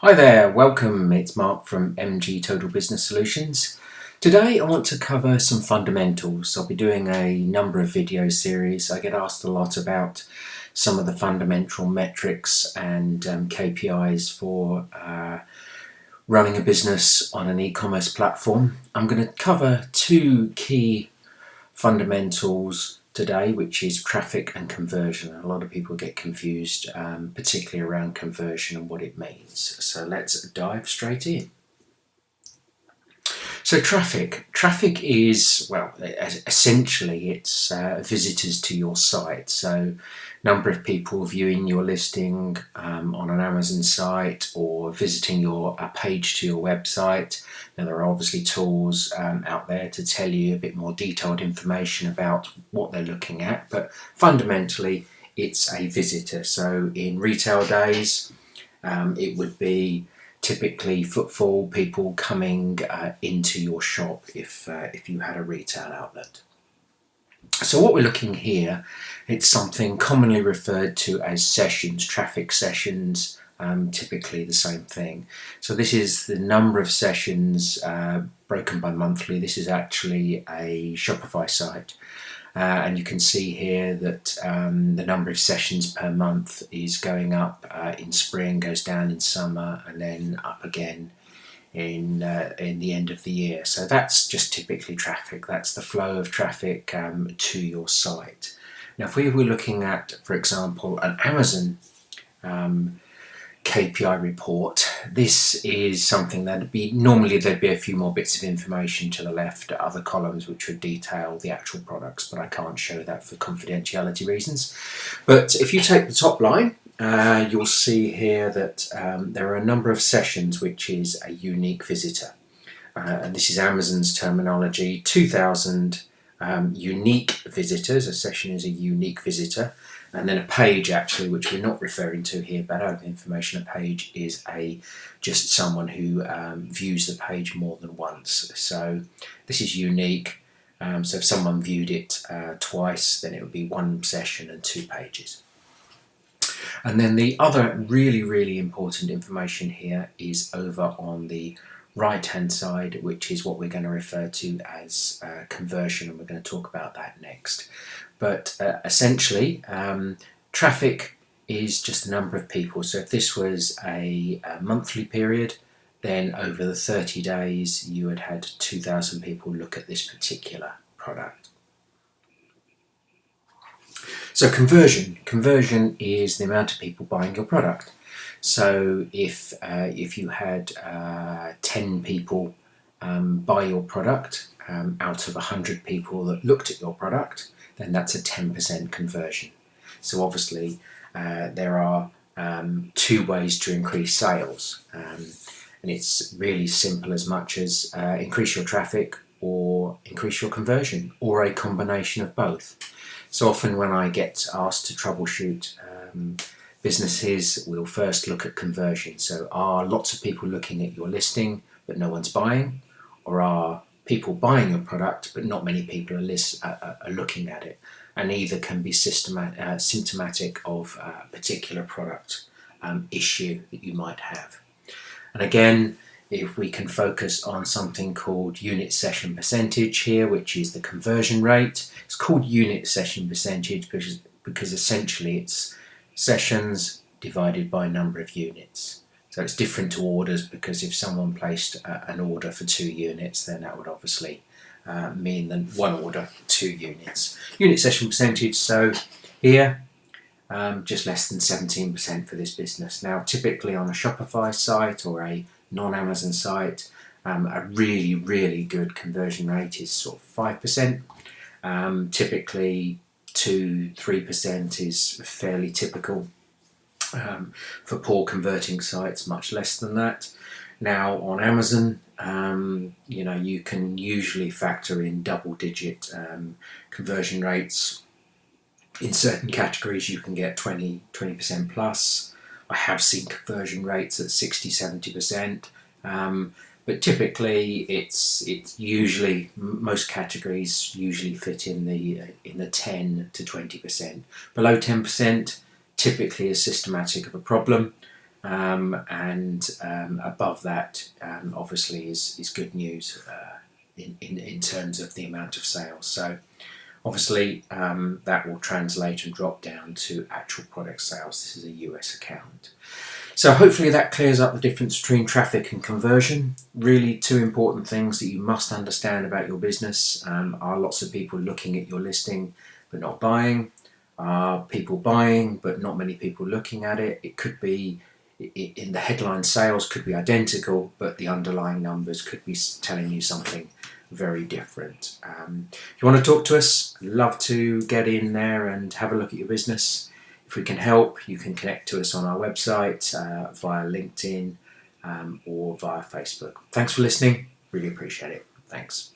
Hi there, welcome. It's Mark from MG Total Business Solutions. Today I want to cover some fundamentals. I'll be doing a number of video series. I get asked a lot about some of the fundamental metrics and KPIs for running a business on an e-commerce platform. I'm going to cover two key fundamentals today, which is traffic and conversion. A lot of people get confused, particularly around conversion and what it means. So let's dive straight in. So traffic is, well, essentially it's visitors to your site. So number of people viewing your listing on an Amazon site or visiting a page to your website. Now there are obviously tools out there to tell you a bit more detailed information about what they're looking at, but fundamentally it's a visitor. So in retail days it would be typically footfall, people coming into your shop if you had a retail outlet. So what we're looking here, it's something commonly referred to as sessions, traffic sessions, typically the same thing. So this is the number of sessions broken by monthly. This is actually a Shopify site. And you can see here that the number of sessions per month is going up in spring, goes down in summer, and then up again in the end of the year. So that's just typically traffic. That's the flow of traffic to your site. Now, if we were looking at, for example, an Amazon KPI report, this is something that'd be normally there'd be a few more bits of information to the left, other columns which would detail the actual products, but I can't show that for confidentiality reasons. But if you take the top line, you'll see here that there are a number of sessions, which is a unique visitor, and this is Amazon's terminology. 2,000 unique visitors. A session is a unique visitor. And then a page, actually, which we're not referring to here, but out of information, a page is just someone who views the page more than once. So this is unique. So if someone viewed it twice, then it would be one session and 2 pages. And then the other really, really important information here is over on the right-hand side, which is what we're going to refer to as conversion, and we're going to talk about that next. But essentially, traffic is just the number of people. So if this was a monthly period, then over the 30 days, you had had 2,000 people look at this particular product. So conversion is the amount of people buying your product. So if you had 10 people buy your product out of 100 people that looked at your product, then that's a 10% conversion. So obviously there are 2 ways to increase sales, and it's really simple, as much as increase your traffic or increase your conversion, or a combination of both. So often when I get asked to troubleshoot businesses, we'll first look at conversion. So are lots of people looking at your listing but no one's buying, or are people buying your product but not many people are looking at it? And either can be symptomatic of a particular product issue that you might have. And again, if we can focus on something called unit session percentage here, which is the conversion rate. It's called unit session percentage because essentially it's sessions divided by number of units. So it's different to orders, because if someone placed an order for 2 units, then that would obviously mean that 1 order, 2 units. Unit session percentage, so here just less than 17% for this business. Now typically on a Shopify site or a non-Amazon site, a really, really good conversion rate is sort of 5%. Typically 2-3% is fairly typical. For poor converting sites, much less than that. Now on Amazon, you can usually factor in double-digit conversion rates. In certain categories, you can get 20% plus. I have seen conversion rates at 60-70%, but typically it's usually, most categories usually fit in the 10 to 20%. Below 10% typically is systematic of a problem. and above that, obviously, is good news in terms of the amount of sales. So obviously, that will translate and drop down to actual product sales. This is a US account. So hopefully that clears up the difference between traffic and conversion. Really, two important things that you must understand about your business. Are lots of people looking at your listing but not buying? Are people buying but not many people looking at it? It could be in the headline sales could be identical, but the underlying numbers could be telling you something very different. If you want to talk to us, I'd love to get in there and have a look at your business. If we can help, you can connect to us on our website, via LinkedIn, or via Facebook. Thanks for listening. Really appreciate it. Thanks.